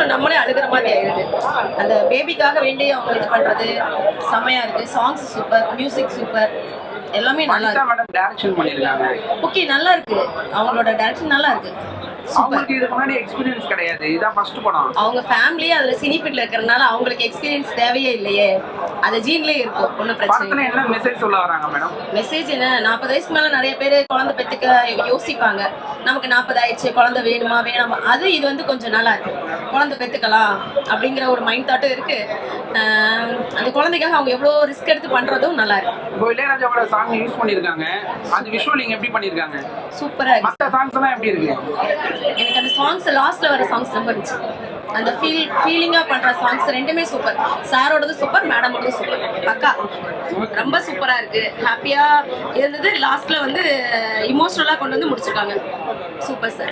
நிமிஷம் நம்மளே அழுகிற மாதிரி ஆயிடுது. அந்த பேபிக்காக வேண்டி அவங்க இது பண்றது செம்மையா இருக்கு. சாங்ஸ் சூப்பர், மியூசிக் சூப்பர், எல்லாமே நல்லா வனிதா இருக்கு. மேடம் டைரக்ஷன் பண்ணிருக்காங்க. ஓகே, நல்லா இருக்கு. அவங்களோட டைரக்ஷன் நல்லா இருக்கு. சூப்பர். அவங்களுக்கு இதுக்கு முன்னாடி எக்ஸ்பீரியன்ஸ் கிடையாது, இதான் ஃபர்ஸ்ட் படம். அவங்க ஃபேமிலியே அதுல சினிஃபிட்ல இருக்கறனால அவங்களுக்கு எக்ஸ்பீரியன்ஸ் தேவையே இல்லையே. அது ஜீன்லயே இருக்கும். ஒன்றும் பிரச்சனை படத்துல இல்லை. என்ன மெசேஜ் சொல்ல வராங்க மேடம்? மெசேஜ் என்ன, 40 வயசுக்கு மேல நிறைய பேர் குழந்தை பெற்றுக்க யோசிப்பாங்க. நமக்கு 40 ஆயிடுச்சு, குழந்தை வேணுமா வேணாமா, அது இது வந்து கொஞ்சம் நல்லா இருக்கு. குழந்தை பெற்றுக்கலாம் அப்படிங்கிற ஒரு மைண்ட் தாட்டும் இருக்கு. அந்த குழந்தைக்காக அவங்க எவ்வளோ ரிஸ்க் எடுத்து பண்றதும் நல்லா இருக்கு. இப்போ இளையராஜாவோட சாங் யூஸ் பண்ணிருக்காங்க, அது விஷுவலிங் எப்படி பண்ணிருக்காங்க? சூப்பரா இருக்கு. மற்ற சாங்ஸ் எல்லாம் எப்படி இருக்கு? எனக்கு அந்த சாங்ஸ் லாஸ்ட்ல வர சாங்ஸ் ரொம்ப இருந்துச்சு. அந்த ஃபீலிங்கா பண்ற சாங்ஸ் ரெண்டுமே சூப்பர். சாரோடது சூப்பர், மேடமோடது சூப்பர். பக்கா ரொம்ப சூப்பரா இருக்கு. ஹாப்பியா இருந்தது. லாஸ்ட்ல வந்து இமோஷனலா கொண்டு வந்து முடிச்சிருக்காங்க. Super sir.